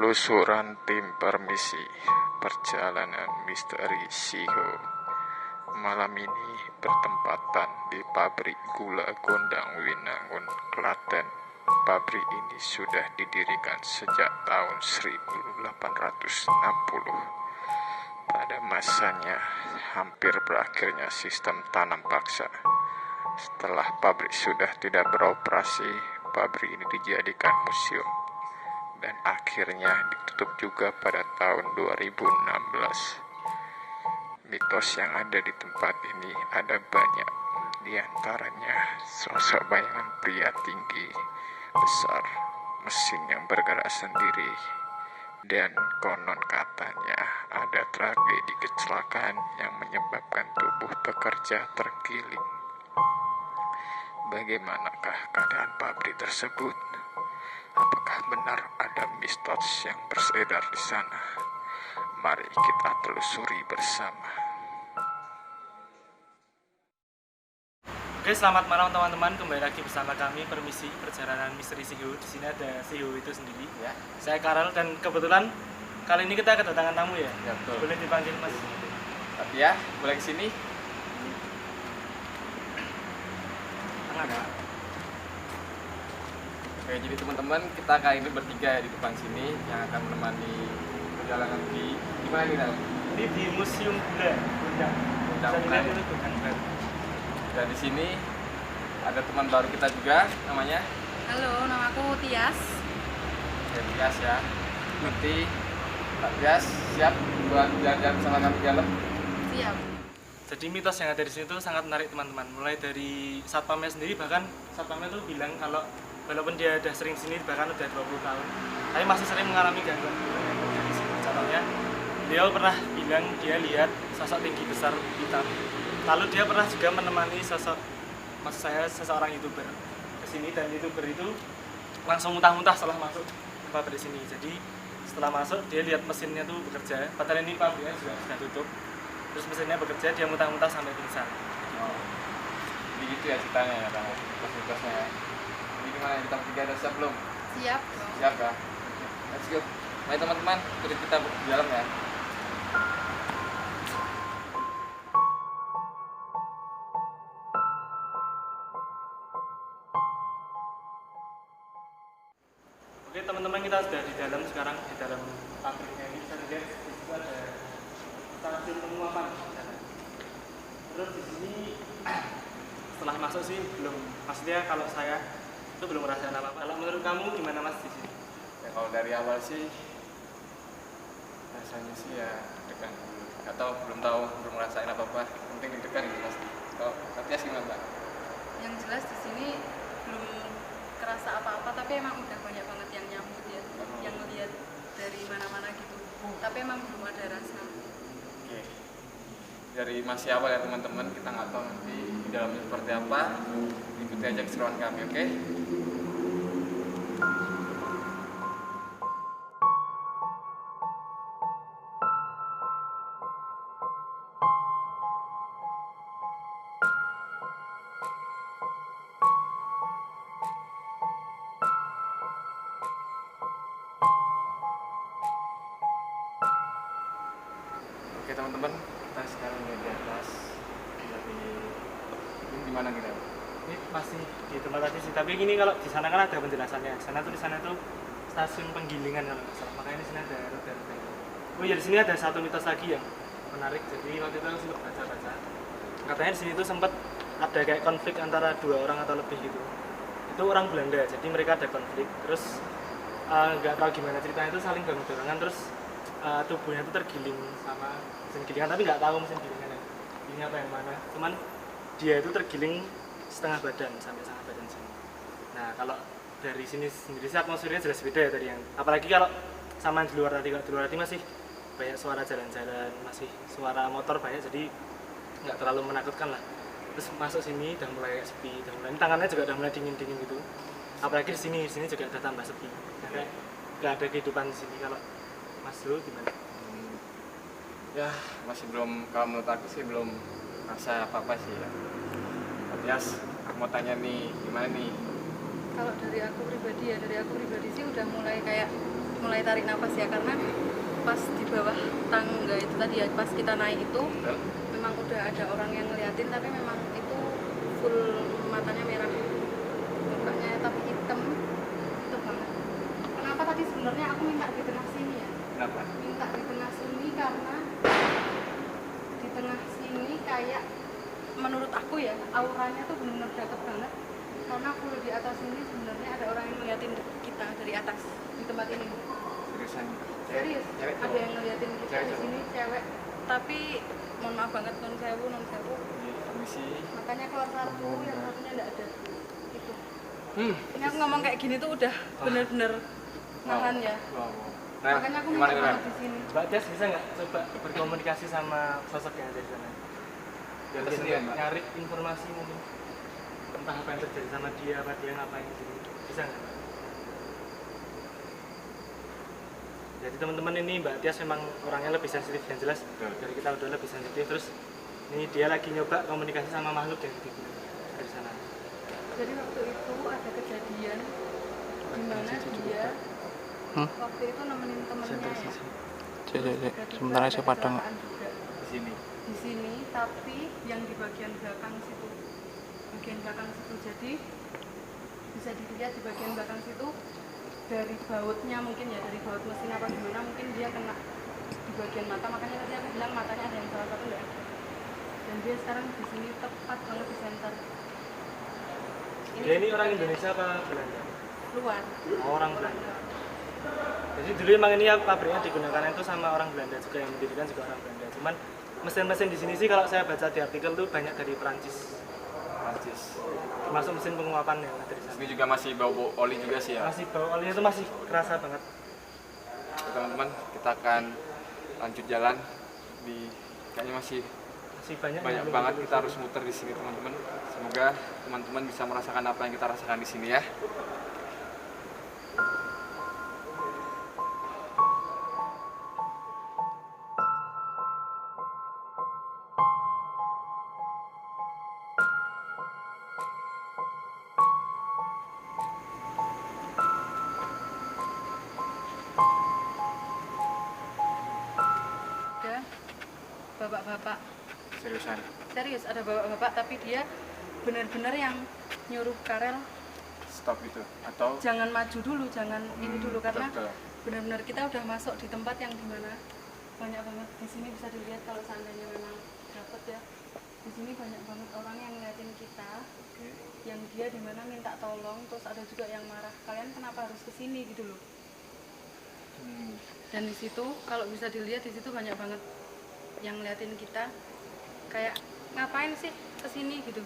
Penelusuran tim permisi perjalanan misteri Siho malam ini bertempatan di pabrik gula Gondang Winangun, Klaten. Pabrik ini sudah didirikan sejak tahun 1860. Pada masanya hampir berakhirnya sistem tanam paksa. Setelah pabrik sudah tidak beroperasi, pabrik ini dijadikan museum dan akhirnya ditutup juga pada tahun 2016. Mitos yang ada di tempat ini ada banyak, di antaranya sosok bayangan pria tinggi, besar, mesin yang bergerak sendiri, dan konon katanya ada tragedi kecelakaan yang menyebabkan tubuh pekerja tergiling. Bagaimanakah keadaan pabrik tersebut? Apakah benar ada mistos yang beredar di sana? Mari kita telusuri bersama. Oke, selamat malam teman-teman. Kembali lagi bersama kami Permisi Perjalanan Misteri Siho. Di sini ada Siho itu sendiri. Ya. Saya Karel dan kebetulan kali ini kita kedatangan tamu ya. Ya betul. Boleh dipanggil Mas. Tapi ya, boleh kesini. Oke, jadi teman-teman kita kali ini bertiga ya di depan sini yang akan menemani perjalanan di mana nih Nal? Ini di Museum Gula Gondang. Bisa dilihat itu Gondang baru. Dan di sini ada teman baru kita juga, namanya. Halo, nama aku Tias. Oke, Tias ya. Nanti Pak Tias siap buat jalan-jalan bersama kami di dalam. Siap. Jadi mitos yang ada di sini tuh sangat menarik teman-teman. Mulai dari satpamnya sendiri, bahkan satpamnya tuh bilang kalau walaupun dia udah sering sini bahkan udah 20 tahun, tapi masih sering mengalami gangguan dari sini. Contohnya, beliau pernah bilang dia lihat sosok tinggi besar hitam. Lalu dia pernah juga menemani seseorang YouTuber ke sini, dan YouTuber itu langsung muntah-muntah setelah masuk ke pabrik sini. Jadi setelah masuk dia lihat mesinnya tuh bekerja, padahal ini pabriknya juga sudah tutup. Terus mesinnya bekerja, dia muntah-muntah sampai pingsan. Oh. Jadi gitu ya ceritanya ya kamu, pas-pasnya ya. Jadi gimana, kita bertiga udah siap belum? Siap. Siap ya? Let's go. Mari teman-teman, ikut kita di dalam ya. Oke teman-teman, kita sudah di dalam sekarang, di dalam pabriknya ini. Bisa dilihat di situ ada stasiun penguapan. Terus di sini setelah masuk sih belum, maksudnya kalau saya itu belum merasakan apa-apa. Kalau menurut kamu gimana Mas di sini? Ya kalau dari awal sih rasanya sih ya deg-degan dulu. Atau belum tahu, belum ngerasain apa-apa. Penting deg-degan gitu pasti. Kalau Tias gimana Mbak? Yang jelas di sini belum kerasa apa-apa, tapi emang udah banyak banget yang nyambut ya, yang ngeliat dari mana-mana gitu. Tapi emang belum ada rasa. Oke. Dari masih awal ya teman-teman, kita nggak tahu nanti di dalamnya seperti apa. Ikuti aja keseruan kami, oke? Oke teman-teman, kita sekarang di atas. Jadi ini di mana kita? Ini masih di tempat tadi sih, tapi ini kalau di sana kan ada penjelasannya. Di sana tuh stasiun penggilingan kalau nggak salah. Makanya di sini ada rute-rute. Oh iya, di sini ada satu mitos lagi yang menarik. Jadi waktu itu aku sempat baca-baca. Katanya di sini tuh sempat ada kayak konflik antara dua orang atau lebih gitu. Itu orang Belanda, jadi mereka ada konflik. Terus nggak tahu gimana ceritanya, itu saling dorong-dorongan, terus tubuhnya itu tergiling sama mesin gilingan, tapi nggak tahu mesin gilingannya ini apa yang mana. Cuman dia itu tergiling setengah badan sampai setengah badan sini. Nah kalau dari sini sendiri sih atmosfernya jelas beda ya tadi yang. Apalagi kalau sama di luar tadi, kalau di luar tadi masih banyak suara jalan-jalan, masih suara motor banyak, jadi nggak terlalu menakutkan lah. Terus masuk sini udah mulai sepi, udah mulai, ini tangannya juga udah mulai dingin-dingin gitu. Apalagi di sini juga udah tambah sepi. Nggak ada kehidupan di sini. Kalau Mas Dulu gimana? Ya masih belum, kalau menurut aku sih belum rasa apa-apa sih ya. Tias, aku mau tanya nih, gimana nih? Kalau dari aku pribadi sih udah mulai kayak mulai tarik nafas ya, karena pas di bawah tangga itu tadi ya, pas kita naik itu memang udah ada orang yang ngeliatin, tapi memang itu full matanya merah, mukanya tapi hitam itu banget. Kenapa tadi sebenarnya aku minta di tengah sini ya? Kenapa? Minta di tengah sini karena di tengah sini kayak menurut aku ya auranya tuh benar-benar dapet banget, karena full di atas sini sebenarnya ada orang yang ngeliatin kita dari atas di tempat ini. Seriusan? Serius, Cewek ada cowok? yang ngeliatin kita Cewek di cowok? sini, cewek. Tapi mohon maaf banget, non sewu. Iya, permisi. Makanya keluar satu, yang satunya enggak ada. Itu. Hmm. Ini aku ngomong kayak gini tuh udah bener-bener nahan ya. Wow. Makanya aku gimana, minta gimana? banget di sini. Mbak Tias bisa nggak coba berkomunikasi sama sosok yang ada di sana? Biar Ada sendirian, Mbak? nyari informasi mungkin tentang apa yang terjadi sama dia, apa dia ngapain di sini. Bisa nggak? Jadi teman-teman, ini Mbak Tias memang orangnya lebih sensitif yang jelas. Betul. Dari kita udah lebih sensitif, terus ini dia lagi nyoba komunikasi sama makhluk yang di sana. Jadi waktu itu ada kejadian di mana dia waktu itu nemenin temennya ya. Tiba-tiba Sementara ada saya padang. kecelakaan juga Di sini. di sini, tapi yang di bagian belakang situ, jadi bisa dilihat di bagian belakang situ dari bautnya mungkin ya, dari baut mesin apa gimana, mungkin dia kena di bagian mata, makanya tadi aku bilang matanya ada yang salah satu nggak ada, dan dia sekarang di sini tepat banget di center. Dia ini orang Indonesia apa Belanda? Luar. Oh, orang Belanda. Jadi dulu emang ini ya pabriknya digunakan itu sama orang Belanda juga, yang mendirikan juga orang Belanda. Cuman mesin-mesin di sini sih kalau saya baca di artikel tuh banyak dari Perancis. Termasuk mesin penguapan yang ada di sana. Ini juga masih bau oli juga sih ya. Masih bau olinya itu masih kerasa banget. Oke, teman-teman, kita akan lanjut jalan di kayaknya masih Masih banyak banyak yang belum banget, ditelusuri. kita harus muter di sini teman-teman. Semoga teman-teman bisa merasakan apa yang kita rasakan di sini ya. Ada bapak-bapak, Seriusan. serius ada bapak-bapak, tapi dia benar-benar yang nyuruh Karel Stop itu atau jangan maju dulu, jangan ini dulu, karena betul. benar-benar kita udah masuk di tempat yang dimana banyak banget di sini bisa dilihat kalau seandainya memang dapet ya, di sini banyak banget orang yang ngeliatin kita, yang dia dimana minta tolong, terus ada juga yang marah, kalian kenapa harus kesini gitu loh. Dan di situ kalau bisa dilihat di situ banyak banget yang ngeliatin kita kayak ngapain sih kesini gitu,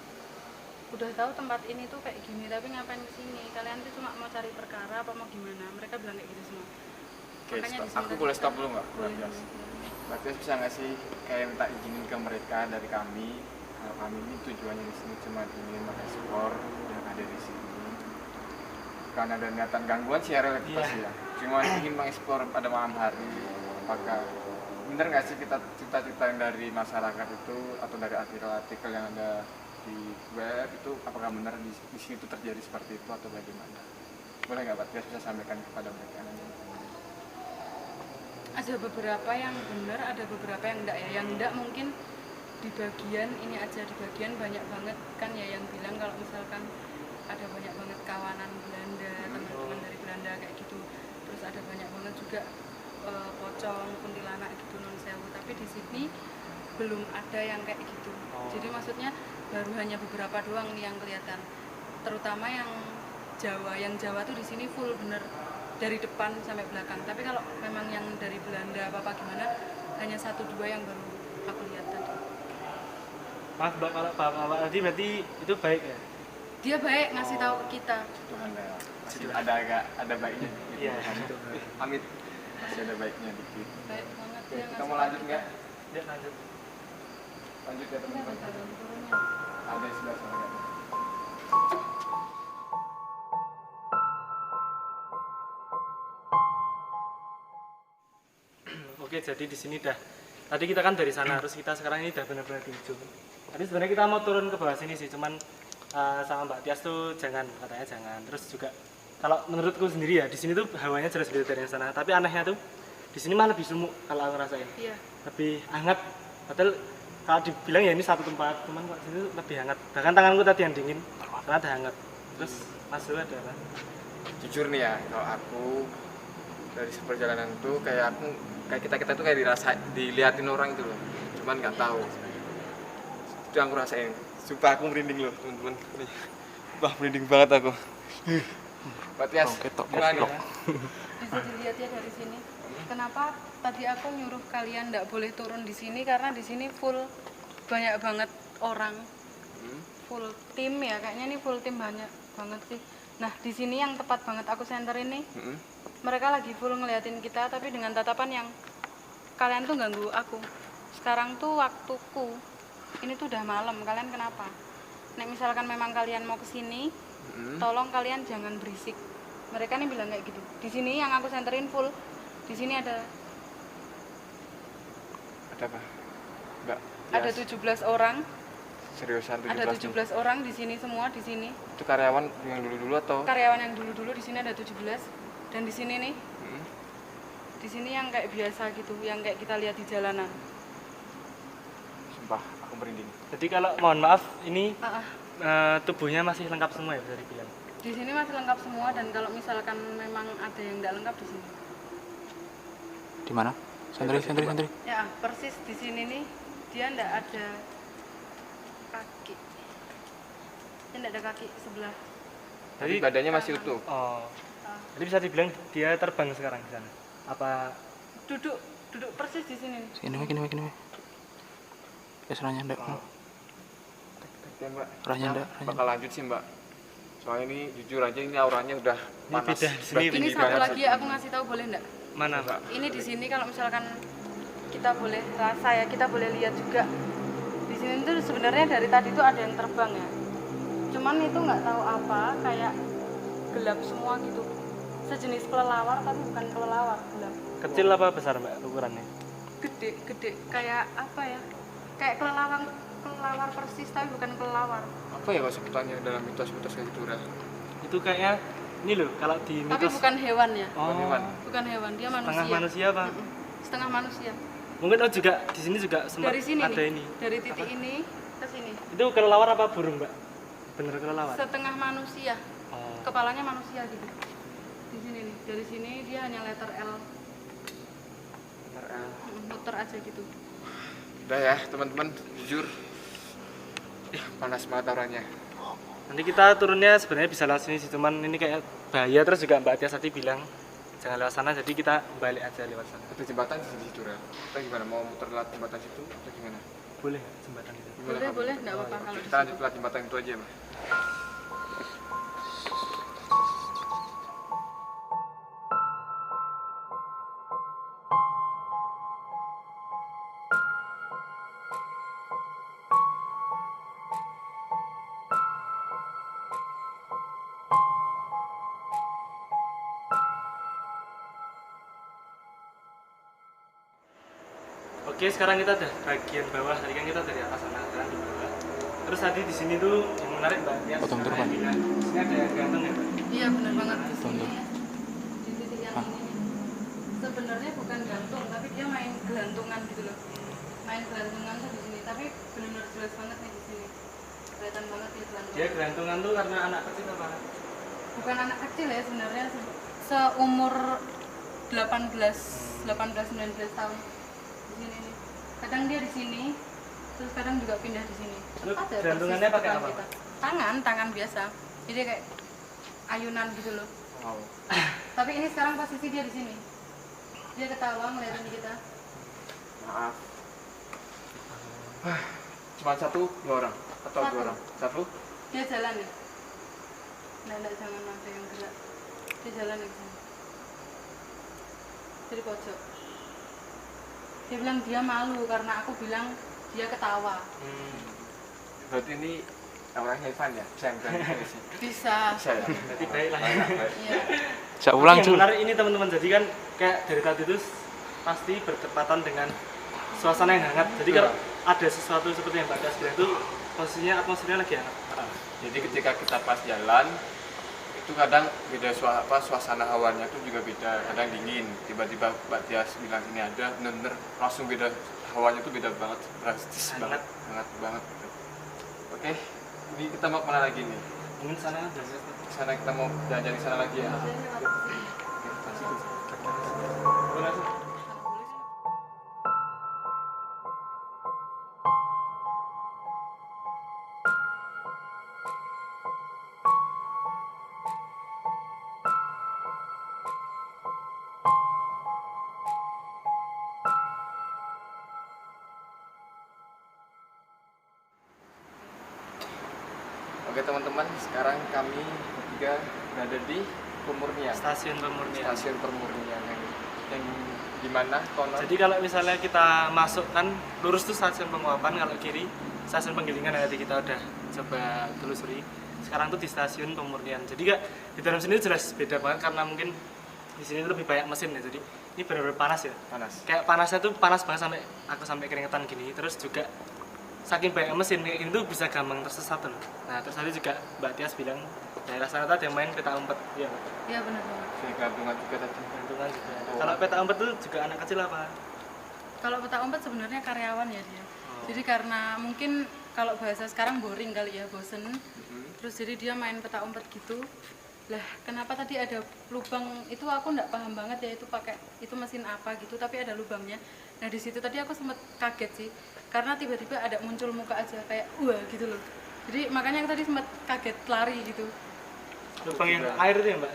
udah tahu tempat ini tuh kayak gini tapi ngapain kesini, kalian tuh cuma mau cari perkara apa mau gimana, mereka bilang kayak gitu semua. Oke, Makanya stop. di sini Aku tadi boleh kita- stop dulu nggak? Boleh. Mbak Tias? Mbak Tias bisa nggak sih kayak minta izinin ke mereka dari kami, kalau kami ini tujuannya di sini cuma ingin mengeksplor yang ada di sini. Bukan ada niatan gangguan sih realitas ya. Cuma ingin mengeksplor pada malam hari. Apakah bener nggak sih kita cita-cita yang dari masyarakat itu atau dari artikel-artikel yang ada di web itu, apakah benar di sini itu terjadi seperti itu atau bagaimana? Boleh nggak Pak Tias bisa sampaikan kepada mereka? Ada beberapa yang benar, ada beberapa yang enggak ya. Yang enggak mungkin di bagian ini aja, di bagian banyak banget kan ya yang bilang kalau misalkan ada banyak banget kawanan Belanda, teman-teman dari Belanda kayak gitu. Terus ada banyak banget juga pocong, kuntilanak gitu, non sewu. Tapi di sini belum ada yang kayak gitu. Jadi maksudnya baru hanya beberapa doang nih yang kelihatan. Terutama yang Jawa. Yang Jawa tuh di sini full bener dari depan sampai belakang. Tapi kalau memang yang dari Belanda apa gimana, hanya 1-2 yang baru aku lihat tadi. Maaf Mbak, kalau bapak tadi berarti itu baik ya? Dia baik ngasih tahu ke kita. Masih ada baiknya dikit. Iya. Amit masih ada baiknya dikit. Baik banget Oke, dia kita ngasih mau tahu lanjut kita. nggak? Dia lanjut. Lanjut ya Ini ada teman-teman. jalan turunnya. Ada di sebelah sana. Kak. Oke, jadi di sini dah. Tadi kita kan dari sana, terus kita sekarang ini udah benar-benar di ujung. Tadi sebenarnya kita mau turun ke bawah sini sih, cuman sama Mbak Tias tuh jangan, katanya jangan. Terus juga kalau menurutku sendiri ya di sini tuh hawanya jelas beda dari yang sana. Tapi anehnya tuh di sini malah lebih sumuk kalau aku rasain. Iya. Lebih hangat. Padahal kalau dibilang ya ini satu tempat, cuman kok sini tuh lebih hangat. Bahkan tanganku tadi yang dingin, karena ada hangat. Terus Mas Dewa ada apa? Jujur nih ya, kalau aku dari seperjalanan itu kayak kita tuh kayak diliatin orang itu loh, cuman nggak tahu. Itu yang aku rasain. Sumpah aku merinding loh teman-teman. Wah merinding banget aku. Pak Tias, gimana? Bisa dilihat ya dari sini. Kenapa tadi aku nyuruh kalian nggak boleh turun di sini karena di sini full banyak banget orang, full tim ya kayaknya ini full tim banyak banget sih. Nah di sini yang tepat banget aku center ini, mereka lagi full ngeliatin kita tapi dengan tatapan yang kalian tuh ganggu aku. Sekarang tuh waktuku, ini tuh udah malam, kalian kenapa? Nek misalkan memang kalian mau kesini, tolong kalian jangan berisik. Mereka nih bilang kayak gitu. Di sini yang aku senterin full. Di sini ada apa? Mbak. Ada 17 orang. Seriusan 17? Ada 17 orang di sini semua di sini. Itu karyawan yang dulu-dulu atau? Karyawan yang dulu-dulu di sini ada 17 dan di sini nih. Di sini yang kayak biasa gitu, yang kayak kita lihat di jalanan. Sumpah, aku merinding. Jadi kalau mohon maaf ini tubuhnya masih lengkap semua ya bisa dibilang. Di sini masih lengkap semua dan kalau misalkan memang ada yang tidak lengkap di sini. Di mana? Santri. Ya, persis di sini nih dia tidak ada kaki. Dia tidak ada kaki sebelah. Jadi badannya masih utuh. Oh. Jadi bisa dibilang dia terbang sekarang di sana. Apa Duduk persis di sini. Sini. Ya serahnya ndak. Ya, Mbak. Rahnya ndak. Bakal lanjut sih, Mbak. Soalnya ini jujur aja ini auranya udah panas. beda di sini. Ini satu lagi aku ngasih tahu boleh enggak? Mana, Mbak? Ini di sini kalau misalkan kita boleh rasa ya, kita boleh lihat juga. Di sini tuh sebenarnya dari tadi tuh ada yang terbang ya. Cuman itu nggak tahu apa, kayak gelap semua gitu. Sejenis kelelawar tapi bukan kelelawar, gelap. Kecil apa besar, Mbak, ukurannya? Gede, kayak apa ya? Kayak kelelawar persis tapi bukan kelelawar. Apa ya kalau sebutannya dalam mitos-mitos kayak gitu udah? Itu kayaknya ini loh kalau di Tapi mitos. bukan hewan ya. Oh, Bukan hewan, dia manusia. setengah manusia apa? Setengah manusia. Mungkin juga di sini juga sempat Dari sini ada nih, ini. dari titik ini ke sini. Itu kelelawar apa burung, Mbak? Bener kelelawar. Setengah manusia, Oh. kepalanya manusia gitu. Di sini nih, dari sini dia hanya letter L, muter aja gitu. Udah ya teman-teman, jujur panas banget auranya. Nanti kita turunnya sebenarnya bisa lewat sini sih, cuman ini kayak bahaya. Terus juga Mbak Tia tadi bilang jangan lewat sana, jadi kita balik aja lewat sana. Ada jembatan di situ ya. Kita gimana mau muter lewat jembatan situ atau gimana? Boleh nggak jembatan itu? Gimana, Pak? Boleh, nggak apa-apa kalau di Kita lanjut lewat jembatan itu aja, Mas. Oke, sekarang kita udah bagian bawah. Tadi kan kita dari atas sana, sekarang di bawah. Terus tadi di sini tuh yang menarik Mbak Tia. Potong dulu, Pak. Di sini ada yang gantung ya, Mbak? Iya benar banget di sini. Tunggu. Di titik yang ini. Sebenarnya bukan gantung, tapi dia main gelantungan gitu loh. Main gelantungan tuh di sini, tapi benar-benar jelas banget nih di sini. Kelihatan banget ya gelantungan. Dia gelantungan tuh karena anak kecil apa? Bukan anak kecil ya sebenarnya, seumur 18-19 tahun. Di sini nih. Kadang dia di sini, terus kadang juga pindah di sini. Lu Tepat ya, gelantungannya persis pakai depan apa? kita. Tangan biasa. Jadi kayak ayunan gitu loh. Wow. Tapi ini sekarang posisi dia di sini. Dia ketawa ngeliatin kita. Maaf. Cuma satu, dua orang atau Satu. dua orang? Satu. Dia jalan nih. Nah, jangan ada yang gerak. Dia jalan di sini. Dari pojok. Dia bilang dia malu karena aku bilang dia ketawa. Berarti ini orang Evan ya? Saya sih. Bisa. Bisa ya? Jadi baik lah. Iya. Saya ulang, Yang Jul. menarik ini teman-teman, jadi kan kayak dari tadi itu pasti bertepatan dengan suasana yang hangat. Jadi kalau ada sesuatu seperti yang Mbak Tia bilang itu posisinya atmosfernya lagi hangat. Jadi ketika kita pas jalan, itu kadang beda suasana hawanya tuh juga beda, kadang dingin, tiba-tiba Mbak Tias bilang ini ada, bener-bener langsung beda, hawanya tuh beda banget, drastis banget, hangat banget gitu. Oke, ini kita mau kemana lagi nih? Mungkin sana Sana kita mau jalan-jalan di sana lagi ya. Oke teman-teman, sekarang kami bertiga berada di Pemurnian. stasiun pemurnian. Stasiun Pemurnian yang dimana konon. Jadi kalau misalnya kita masuk kan lurus tuh stasiun penguapan, kalau kiri stasiun penggilingan yang tadi kita udah coba telusuri. Sekarang tuh di stasiun pemurnian. Jadi kak di dalam sini jelas beda banget karena mungkin di sini lebih banyak mesin ya. Jadi ini benar-benar panas ya. Panas. Kayak panasnya tuh panas banget sampai aku sampai keringetan gini. Terus juga saking banyak mesin kayak gini tuh bisa gampang tersesat loh. Nah terus tadi juga Mbak Tias bilang daerah sana tadi yang main peta umpet. Iya. Iya benar banget. Kayak gabungan juga tadi. Gantungan juga. Oh. Kalau peta umpet tuh juga anak kecil apa? Kalau peta umpet sebenarnya karyawan ya dia. Oh. Jadi karena mungkin kalau bahasa sekarang boring kali ya, bosen. Terus jadi dia main peta umpet gitu. Lah kenapa tadi ada lubang itu aku nggak paham banget ya, itu pakai itu mesin apa gitu, tapi ada lubangnya. Nah di situ tadi aku sempet kaget sih, karena tiba-tiba ada muncul muka aja kayak wah gitu loh. Jadi makanya aku tadi sempet kaget lari gitu. Lubang yang air itu ya Mbak?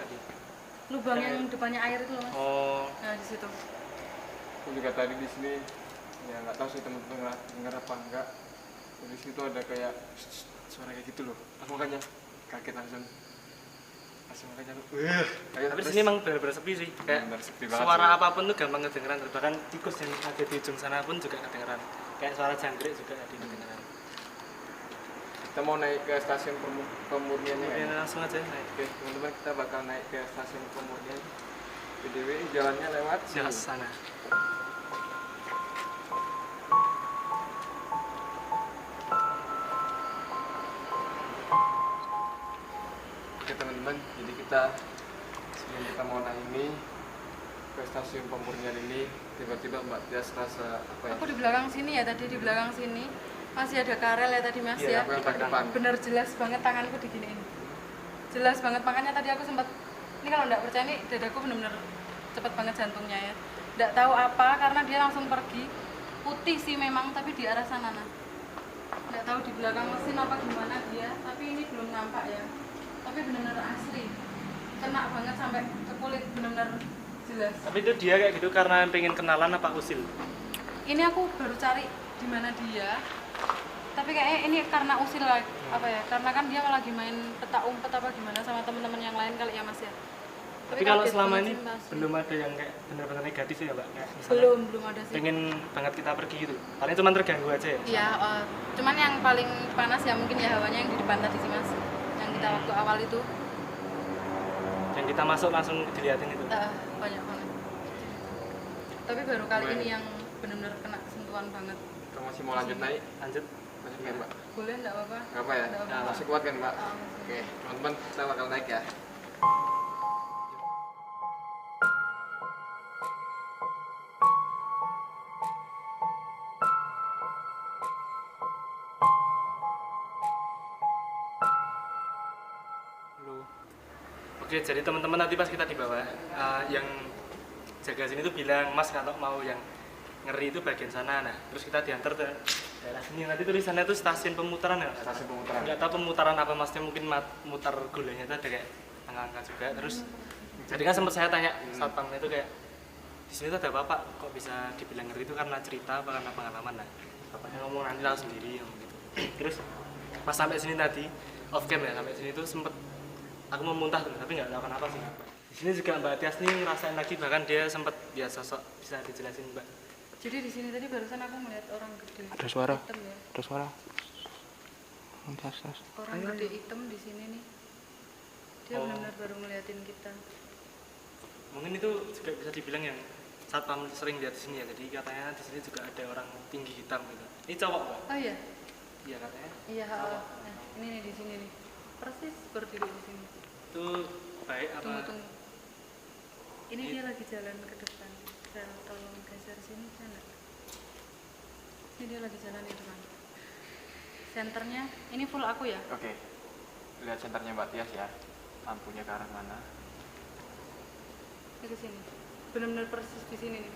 Lubang yang depannya air itu loh mas. Oh. Nah di situ. Aku juga tadi di sini ya nggak tahu sih teman-teman dengar apa enggak. Di situ ada kayak suara kayak gitu loh. Aku makanya kaget langsung makanya Tapi di sini emang benar-benar sepi sih. Kayak benar sepi banget suara sih. apapun tuh gampang kedengeran. Bahkan tikus yang ada di ujung sana pun juga kedengeran. Kayak suara jangkrik juga ada kedengeran. Kita mau naik ke stasiun Pemurnian Oke, ya. langsung aja naik. Oke, teman-teman kita bakal naik ke stasiun Pemurnian. BTW jalannya lewat Jalan sini. sana. Oke teman-teman, jadi kita sebelum kita mau naik ini ke stasiun Pemurnian ini, tiba-tiba Mbak Tias rasa apa ya? Aku di belakang sini ya, tadi di belakang sini masih ada karel ya tadi mas Iya, ya. Aku yang paling depan. Bener jelas banget tanganku diginiin. Jelas banget, makanya tadi aku sempat, ini kalau nggak percaya nih dadaku bener-bener cepet banget jantungnya ya. Nggak tahu apa karena dia langsung pergi, putih sih memang tapi di arah sana nah. Nggak tahu di belakang mesin apa gimana dia, tapi ini belum nampak ya. Tapi bener-bener asli, kena banget sampai ke kulit, bener-bener jelas. Tapi itu dia kayak gitu karena pengen kenalan apa usil? Ini aku baru cari di mana dia, tapi kayaknya ini karena usil lagi apa ya, karena kan dia lagi main peta umpet apa gimana sama teman-teman yang lain kali ya mas ya. Tapi kalau kaget selama banget ini sih, Mas. belum ada yang kayak benar-benar negatif ya Mbak? Kayak misalnya belum ada sih. pengen banget kita pergi gitu. Paling cuma terganggu aja ya. Iya, cuman yang paling panas ya mungkin ya hawanya yang di depan tadi sih mas, yang kita waktu awal itu Yang kita masuk langsung diliatin itu. banyak banget. Tapi baru kali ini yang benar-benar kena sentuhan banget. Kita masih mau lanjut naik? Lanjut. Lanjut kan Mbak? Boleh nggak apa-apa? Nggak apa ya? Nggak apa-apa. Masih kuat kan Mbak? Masih. Oke, teman-teman kita bakal naik ya. Oke, jadi teman-teman nanti pas kita di bawah, yang jaga sini tuh bilang, Mas kalau mau yang ngeri itu bagian sana, nah terus kita diantar ke daerah sini. Nanti tulisannya itu stasiun pemutaran ya? Stasiun pemutaran. Nggak tahu pemutaran apa, maksudnya mungkin mutar gulanya itu ada kayak angka-angka juga. Terus, jadi kan sempat saya tanya satpamnya itu kayak, di sini tuh ada bapak, kok bisa dibilang ngeri itu karena cerita apa karena pengalaman? Nah, bapaknya ngomong nanti tahu sendiri, gitu. Terus pas sampai sini tadi, off cam ya, sampai sini tuh sempet aku mau muntah tuh, tapi nggak tahu kenapa sih. Di sini juga Mbak Tias nih ngerasain lagi, bahkan dia sempat ya sosok, bisa dijelasin Mbak. Jadi di sini tadi barusan aku melihat orang gede. Ada suara. Hitam ya. Ada suara. Tas. Orang gede hitam di sini nih. Dia Oh. benar-benar baru ngeliatin kita. Mungkin itu juga bisa dibilang yang satpam sering lihat di sini ya. Jadi katanya di sini juga ada orang tinggi hitam gitu. Ini cowok Mbak? Oh iya. Iya katanya. Iya, ini nih di sini nih. Persis berdiri di sini. Itu baik apa? Tunggu. Ini dia lagi jalan ke depan. Sel, tolong geser sini bisa nggak? Ini dia lagi jalan di depan. Senternya, ini full aku ya? Oke. Lihat senternya Mbak Tias ya. Lampunya ke arah mana? Ini ke sini. Benar-benar persis di sini nih.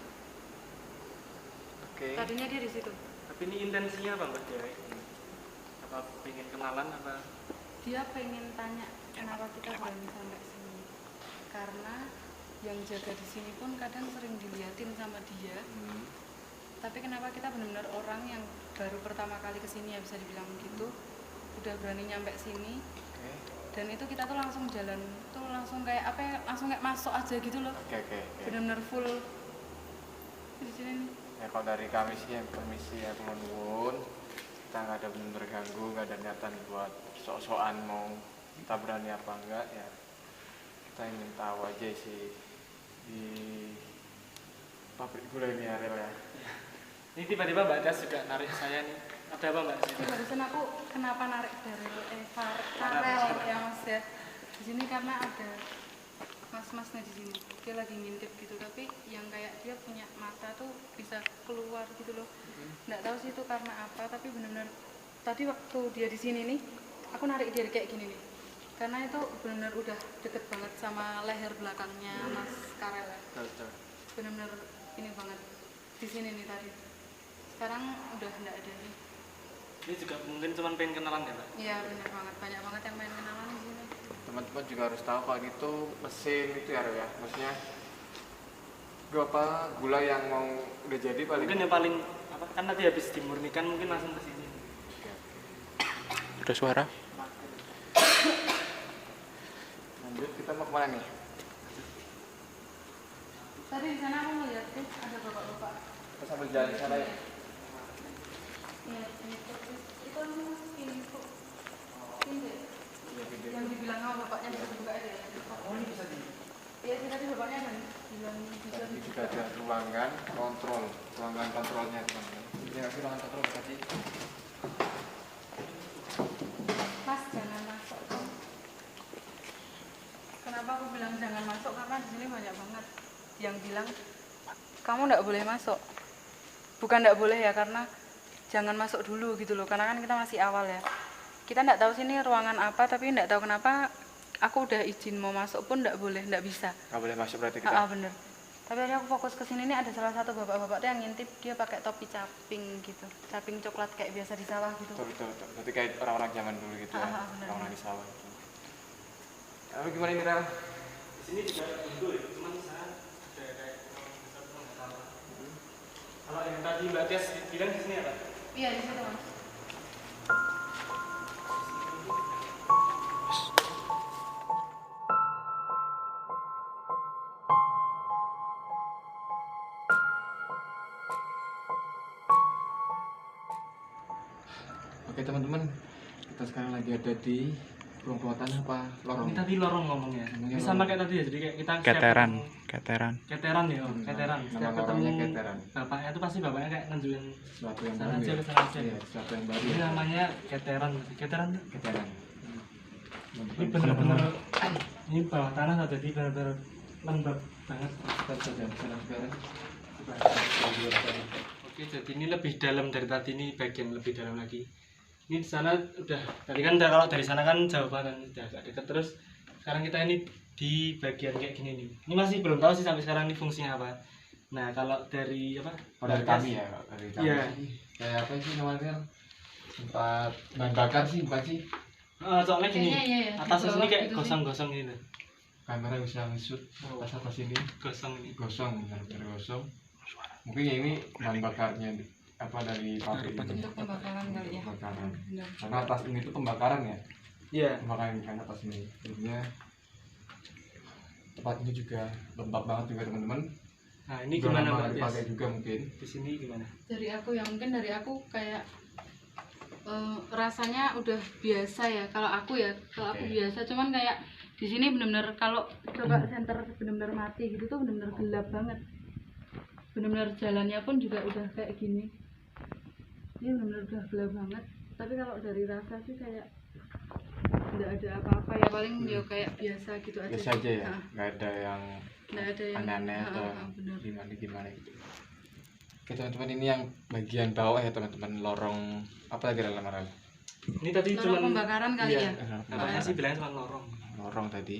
Oke. Tadinya dia di situ. Tapi ini intensinya apa Mbak Dewi? Apa pengen kenalan apa? Dia pengen tanya kenapa kita berani sampai sini. Karena yang jaga di sini pun kadang sering diliatin sama dia. Tapi kenapa kita benar-benar orang yang baru pertama kali kesini ya bisa dibilang gitu, udah berani nyampe sini. Oke. Dan itu kita tuh langsung jalan tuh langsung kayak apa ya, langsung kayak masuk aja gitu loh. Oke. Benar-benar full di sini nih. Ya kalau dari kami sih yang permisi ya kulon nuwun. Kita nggak ada benar-benar ganggu, nggak ada niatan buat sok-sokan mau kita berani apa enggak ya. Kita ingin tahu aja sih di pabrik gula ini ya Rel ya. Ini tiba-tiba Mbak Das juga narik saya nih. Ada apa Mbak? Ini barusan aku kenapa narik dari Farel ya Mas ya. Di sini karena ada mas-masnya di sini. Dia lagi ngintip gitu, tapi yang kayak dia punya mata tuh bisa keluar gitu loh. Nggak tahu sih itu karena apa, tapi benar-benar tadi waktu dia di sini nih, aku narik dia kayak gini nih. Karena itu benar-benar udah deket banget sama leher belakangnya Mas Karel ya. Benar-benar ini banget di sini nih tadi. Sekarang udah nggak ada nih. Ini juga mungkin cuma pengen kenalan ya Mbak? Iya benar banget, banyak banget yang main kenalan di sini. Teman-teman juga harus tahu kalau gitu mesin itu ya Rel ya. Maksudnya berapa gula yang mau udah jadi paling Mungkin yang paling apa? Kan tadi habis dimurnikan mungkin langsung ke sini. Ada suara? lanjut kita mau kemana nih? Tadi di sana aku ngeliat tuh ada bapak-bapak. Kita sambil jalan di sana ya. Iya, itu ini kok. Ini deh. Iya, gede. Yang dibilang sama bapaknya bisa dibuka aja ya. Oh ini bisa di. Iya sih tadi bapaknya kan bilang bisa Tadi dibuka. juga ada ruangan kontrolnya teman-teman. Ini lagi ruangan kontrol tadi. Mas jangan masuk. Kenapa aku bilang jangan masuk? Karena di sini banyak banget yang bilang kamu nggak boleh masuk. Bukan nggak boleh ya, karena jangan masuk dulu gitu loh. Karena kan kita masih awal ya. Kita nggak tahu sini ruangan apa, tapi nggak tahu kenapa aku udah izin mau masuk pun nggak boleh, nggak bisa. Nggak boleh masuk berarti kita. Bener. Tapi tadi aku fokus ke sini nih, ada salah satu bapak-bapak tuh yang ngintip, dia pakai topi caping gitu, caping coklat kayak biasa di sawah gitu. Betul. Berarti kayak orang-orang zaman dulu gitu ya. Bener. Orang-orang di sawah. Gitu. Lalu gimana ini Rel? Di sini juga itu ya, cuman di sana ada kayak nggak tahu. Kalau yang tadi Mbak Tias bilang di sini apa? Iya di situ mas. Oke teman-teman, kita sekarang lagi ada di ruang perawatan apa? Lorong. Ini tadi lorong ngomongnya. Ngomongnya Ini sama lorong. kayak tadi ya, jadi kayak kita setiap Keteran. ketemu- Keteran. Keteran ya, keteran. Nama Setiap ketemu lorongnya keteran. bapaknya tuh pasti bapaknya kayak nunjukin Sesuatu yang sana baru aja ya. ke sana aja. Iya, sesuatu yang baru. Ini ya. namanya keteran. Keteran tuh. Keteran. Ini benar-benar ini bawah tanah tuh, jadi benar-benar lembab banget. Kita bisa jalan sekarang. Oke, jadi ini lebih dalam dari tadi, ini bagian lebih dalam lagi. Ini di sana udah, tadi kan kalau dari sana kan jauh banget, udah agak dekat terus. Sekarang kita ini di bagian kayak gini nih. Ini masih belum tahu sih sampai sekarang ini fungsinya apa. Nah, kalau dari apa? Oh, dari kami ya, dari kami. Iya. Kayak apa sih namanya? Tempat bahan bakar sih, bukan sih? Soalnya gini, Kayaknya iya, atas di bawah sini kayak gitu sih. gosong-gosong gitu. Kamera bisa nge-shoot atas ini Gosong ini. gosong, benar-benar gosong. Mungkin ya ini bahan bakarnya apa dari pabrik ini. Untuk pembakaran kali ya. Pembakaran. Bener. Karena atas ini tuh pembakaran ya. Iya. Pembakaran kan atas ini. Jadinya tempat ini juga lembab banget juga teman-teman. Nah, ini Udah gimana lama Mbak Tias? dipakai juga mungkin. Di sini gimana? Dari aku ya, mungkin dari aku kayak rasanya udah biasa ya. Kalau aku Oke. biasa, cuman kayak di sini benar-benar kalau coba center benar-benar mati gitu tuh benar-benar gelap banget. Benar-benar jalannya pun juga udah kayak gini. Ini benar-benar udah gelap banget. Tapi kalau dari rasa sih kayak nggak ada apa-apa ya, paling ya kayak biasa gitu aja. Biasa aja ya, Nah, nggak ada yang nggak ada yang aneh-aneh atau bener. gimana gitu. Oke teman-teman, ini yang bagian bawah ya teman-teman, lorong apa lagi Maral? Ini tadi Lorong cuma pembakaran kali iya, ya. namanya sih bilangnya cuma lorong. Lorong tadi.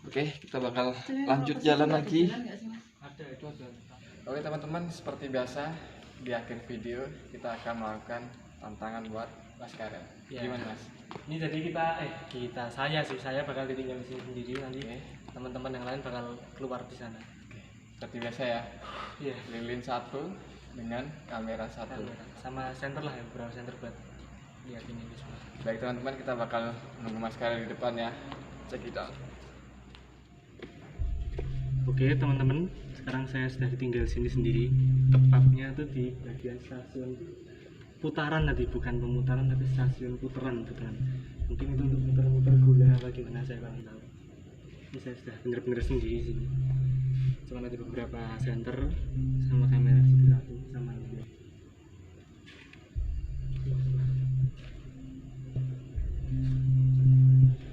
Oke, kita bakal Tapi lanjut kalau jalan kesini lagi. ada jalan nggak sih, Mas? Ada itu ada. Oke teman-teman, seperti biasa di akhir video kita akan melakukan tantangan buat Mas Karel. Ya. Gimana Mas? Ini jadi saya bakal ditinggal di sini sendiri, nanti teman-teman yang lain bakal keluar di sana. Seperti biasa ya, Iya. lilin satu dengan kamera satu. Sama center lah ya, beberapa center buat lihat ini semua. Baik teman-teman, kita bakal menunggu Mas Karel di depan ya. Check it out. Oke teman-teman, sekarang saya sudah ditinggal sini sendiri. Tepatnya tuh di bagian stasiun putaran tadi, bukan pemutaran tapi stasiun putaran. Mungkin itu untuk muter-muter gula apa gimana saya kurang tahu. Ini saya sudah bener-bener sendiri sini. Cuma ada beberapa center sama kamera satu sama ini.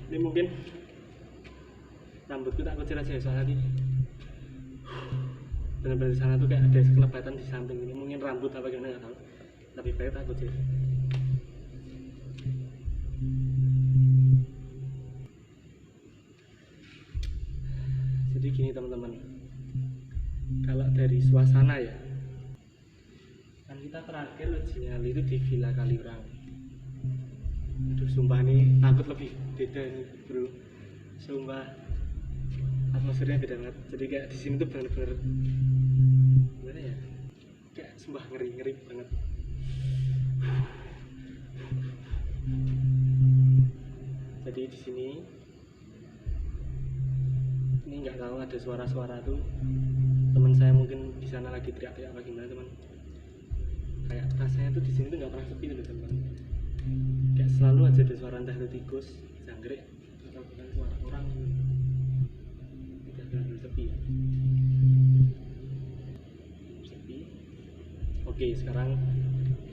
Ini mungkin rambutku tak kucir aja ya, soalnya tadi benar-benar di sana tuh kayak ada kelebatan di samping ini, mungkin rambut apa gimana nggak tahu, lebih baik tak kucir. Jadi gini teman-teman, kalau dari suasana ya, kan kita terakhir uji nyali itu di Villa Kaliurang. Aduh sumpah nih takut lebih beda nih bro, sumpah atmosfernya beda banget. Jadi kayak di sini tuh bener-bener gimana ya, kayak sumpah ngeri banget. Jadi di sini ini nggak tahu ada suara-suara tuh, teman saya mungkin di sana lagi teriak-teriak apa gimana teman. Kayak rasanya tuh di sini tuh nggak pernah sepi tuh teman. Kayak selalu aja ada suara, entah itu tikus, jangkrik atau bukan suara orang. Udah benar-benar sepi ya. Sepi. Oke, sekarang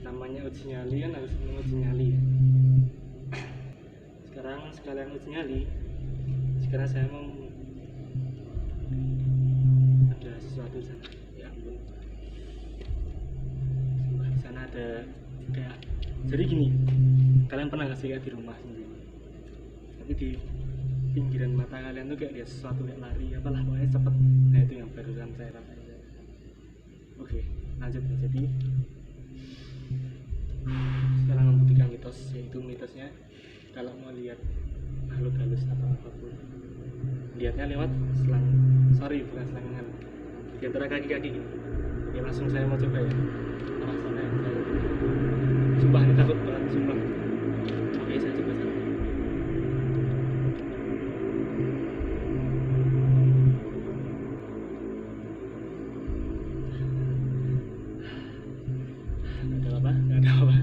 namanya uji nyali kan harus menguji nyali ya. Sekarang sekalian uji nyali, sekarang saya mau ada sesuatu di sana. Ya ampun. Sumpah di sana ada kayak, jadi gini, kalian pernah nggak sih kayak di rumah sendiri, tapi di pinggiran mata kalian tuh kayak lihat sesuatu kayak lari apalah, pokoknya cepet. Nah itu yang barusan saya rasain. Oke, lanjut ya. Jadi sekarang membuktikan mitos, yaitu mitosnya kalau mau lihat makhluk halus atau apapun, lihatnya lewat selang, bukan selangan, di antara kaki-kaki gini. Oke, langsung saya mau coba ya. Rasanya saya sumpah ini takut banget, sumpah. Oke, saya coba sana. Nggak ada apa.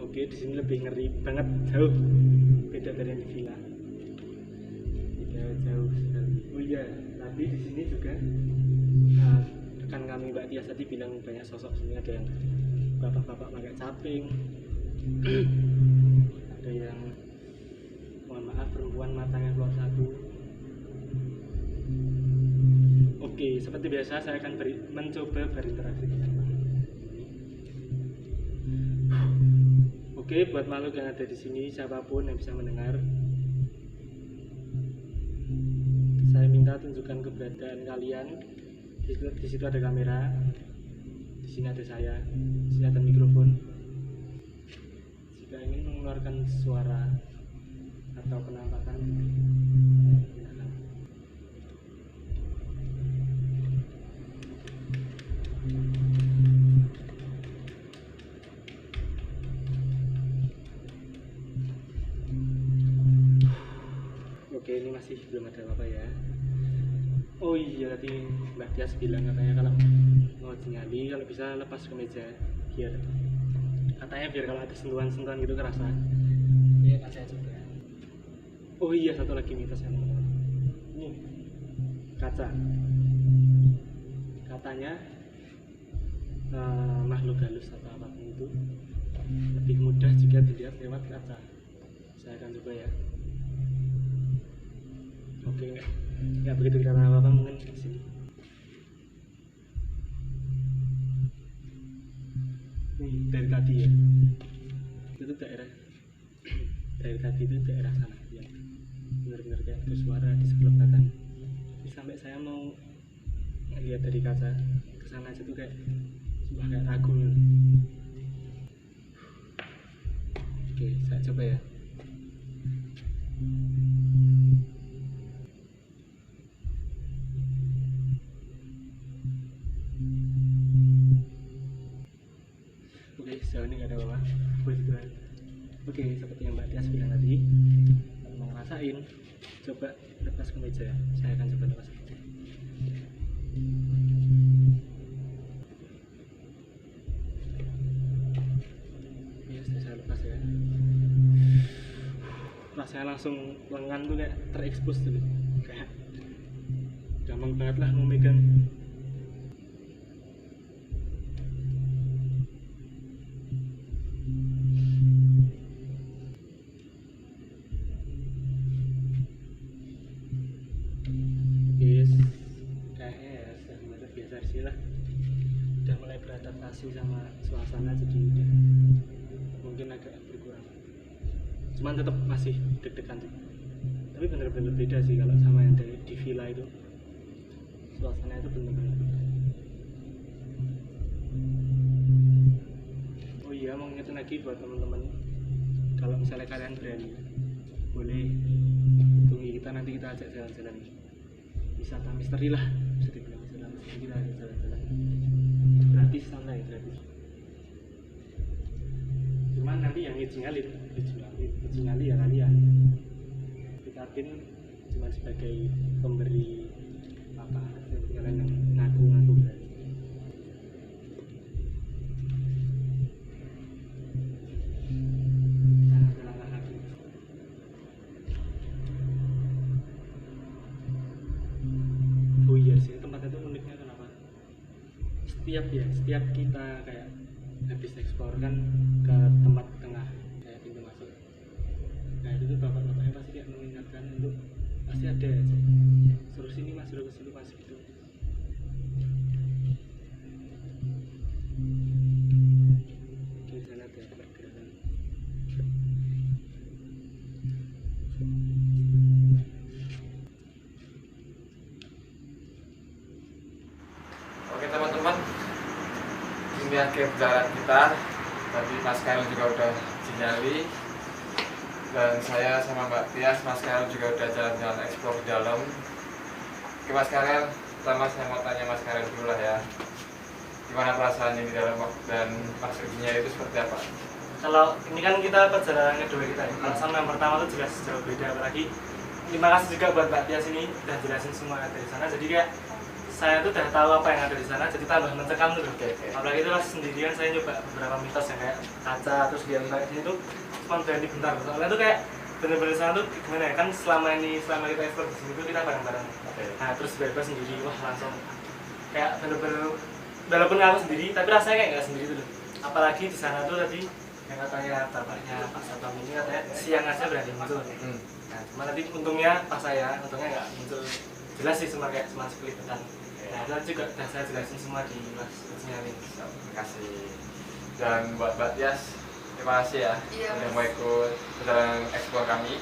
Oke, di sini lebih ngeri banget, jauh beda dari yang di villa. Beda jauh sekali. Oh iya, tadi di sini juga rekan kami Mbak Tias tadi bilang banyak sosok sini, ada yang bapak-bapak pakai caping, ada yang mohon maaf perempuan matanya keluar satu. Oke, seperti biasa saya akan mencoba berinteraksi dengan makhluk. Oke, buat makhluk yang ada di sini, siapapun yang bisa mendengar, saya minta tunjukkan keberadaan kalian. Di situ ada kamera, di sini ada saya, di sini ada mikrofon. Jika ingin mengeluarkan suara atau penampakan, silakan. Oke, ini masih belum ada apa-apa ya. Oh iya, tadi Mbak Tias bilang katanya kalau mau nyali, kalau bisa lepas kemeja, biar kalau ada sentuhan-sentuhan gitu kerasa. Iya, kan saya coba. Oh iya, satu lagi mitos yang teman-teman. Ini kaca. Katanya makhluk halus atau apapun itu lebih mudah jika dilihat lewat kaca. Saya akan coba ya. Oke, nggak begitu kelihatan apa-apa mungkin di sini. Ini dari tadi ya, itu dari tadi itu daerah sana ya, benar-benar kayak ada suara di sekelebatkan. Sampai saya mau lihat dari kaca ke sana aja tuh kayak sumpah kayak ragu. Oke, saya coba ya. Oke, sejauh ini nggak ada apa-apa. Puji Tuhan. Oke, seperti yang Mbak Tias bilang tadi, kalau mau ngerasain, coba lepas kemeja. Saya akan coba lepas kemeja. Ya, sudah saya lepas ya. Rasanya langsung lengan tuh kayak terekspos tuh, kayak gampang banget lah mau megang. Udah mulai beradaptasi sama suasana, jadi udah mungkin agak berkurang, cuman tetap masih deg-degan tuh. Tapi bener-bener beda sih kalau sama yang dari di villa itu, suasana itu bener-bener beda. Oh iya, mau ngingetin lagi buat teman-teman, kalau misalnya kalian berani, boleh hubungi kita, nanti kita ajak jalan-jalan wisata misteri lah, bisa dibilang wisata misteri. Kita ajak jalan-jalan gratis, santai, gratis. Cuman nanti yang ngejingali ya kalian. Kita pin cuma sebagai pemberi apa, kalian yang ngaku-ngaku berani. Oh iya sih, tempatnya itu uniknya kenapa? Setiap kita kayak habis eksplor kan ke tempat tengah kayak pintu masuk, nah itu tuh bapak-bapaknya pasti kayak mengingatkan untuk pasti ada aja suruh sini mas, suruh kesini mas gitu. Di sana ada pergerakan. Oke teman-teman, ini akhir jalan kita. Tadi Mas Karel juga udah sinyali, dan saya sama Mbak Tias, Mas Karel juga udah jalan-jalan eksplor di dalam. Oke Mas Karel, pertama saya mau tanya Mas Karel dulu lah ya, gimana perasaannya di dalam dan maksudnya itu seperti apa? Kalau ini kan kita perjalanan kedua kita ya. Kalau sama yang pertama tuh jelas jauh beda, apalagi terima kasih juga buat Mbak Tias ini udah jelasin semua dari sana, jadi kayak saya tuh udah tahu apa yang ada di sana, jadi tambah mencekam tuh. Apalagi itu pas sendirian saya nyoba beberapa mitos yang kayak kaca, terus dia kayak ini tuh cuma berani bentar. Soalnya tuh kayak bener-bener sana tuh gimana ya, kan selama kita eksplor di sini tuh kita bareng-bareng. Nah terus tiba-tiba sendiri, wah langsung kayak bener-bener, walaupun aku sendiri tapi rasanya kayak nggak sendiri tuh. Apalagi di sana tuh tadi yang katanya bapaknya Pak Satpam ini katanya siang aja berani muncul. Nah cuma tadi untungnya pas saya nggak muncul, jelas sih cuma sekelipan. Nah itu juga udah saya jelasin semua di Mas sinyalin. Terima kasih. Dan buat Mbak Tias, terima kasih ya sudah mau ikut perjalanan eksplor kami.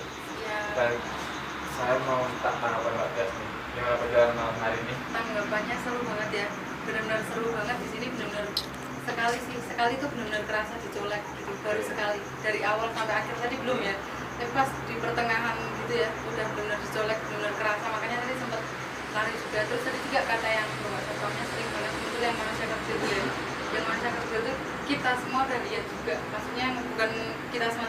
Dan saya mau minta tanggapan Mbak Tias nih, gimana perjalanan malam hari ini? Tanggapannya seru banget ya, benar-benar seru banget di sini, benar-benar sekali tuh benar-benar kerasa dicolek gitu, baru sekali dari awal sampai akhir tadi belum ya, tapi pas di pertengahan gitu ya udah benar-benar dicolek, benar-benar kerasa, makanya tadi sempat lari juga. Terus tadi juga kata yang bapak satpamnya sering banget muncul yang manusia kecil itu ya, yang manusia kecil itu kita semua udah lihat juga, maksudnya bukan kita semua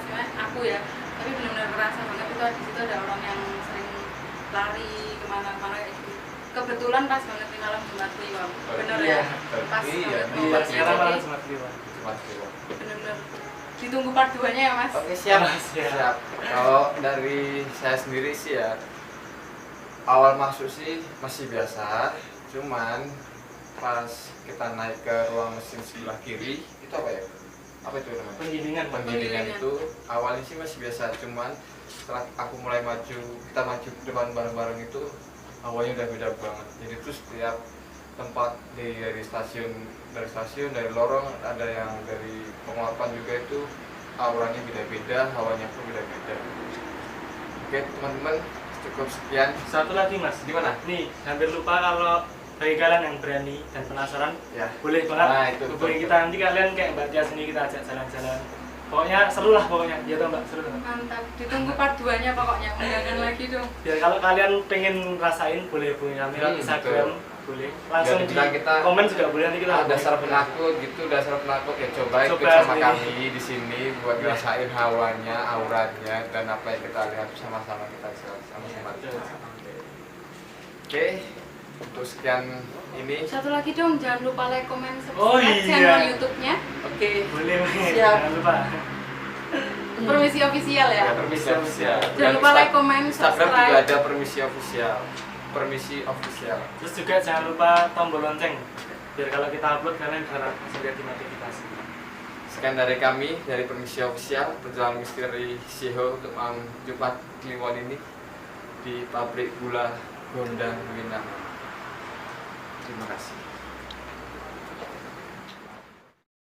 aku ya, tapi benar-benar kerasa banget itu di situ ada orang yang sering lari kemana-mana kayak gitu. Kebetulan pas banget di malam Jumat Kliwon, bener ya, pas banget Sekarang malam Jumat Kliwon. bener-bener ditunggu part 2 nya ya mas. Oke siap. Kalau dari saya sendiri sih ya, awal masuk sih masih biasa, cuman pas kita naik ke ruang mesin sebelah kiri itu apa ya? apa itu namanya? Penggilingan. Penggilingan itu awalnya sih masih biasa, cuman setelah aku mulai maju, kita maju ke depan bareng-bareng itu awalnya udah beda banget. Jadi terus setiap tempat dari stasiun dari lorong, ada yang dari penguapan juga, itu auranya beda-beda, hawanya pun beda-beda. Oke teman-teman, cukup sekian. Satu lagi mas, Gimana? nih hampir lupa, kalau bagi kalian yang berani dan penasaran Ya. boleh banget Nah, itu hubungi betul. kita, nanti kalian kayak Mbak Tia sini, kita ajak jalan-jalan, pokoknya seru lah pokoknya, ya toh Mbak, seru banget. Mantap, ditunggu part 2 nya pokoknya, undangan lagi dong. Biar kalau kalian pengen rasain boleh hubungi kami lewat Instagram, boleh langsung Biar di bilang kita, komen juga boleh, nanti kita dasar penakut gitu, dasar penakut ya coba ikut Coba sama sendiri. kami di sini buat ngerasain hawanya, auranya, dan apa yang kita lihat sama-sama kita sama-sama. Oke, untuk sekian ini. Satu lagi dong, jangan lupa like, comment, Oh, subscribe iya. channel YouTube-nya Oke, boleh, Siap. jangan lupa. Permisi Official ya. ya, permisi official. Jangan lupa like, comment, Instagram juga subscribe. ada permisi official. Permisi official. Terus juga jangan lupa tombol lonceng, biar kalau kita upload kalian bisa langsung lihat di notifikasi. Sekian dari kami, dari permisi official, perjalanan misteri Siho untuk malam Jumat Kliwon ini di pabrik gula Gondang Winang. Terima kasih.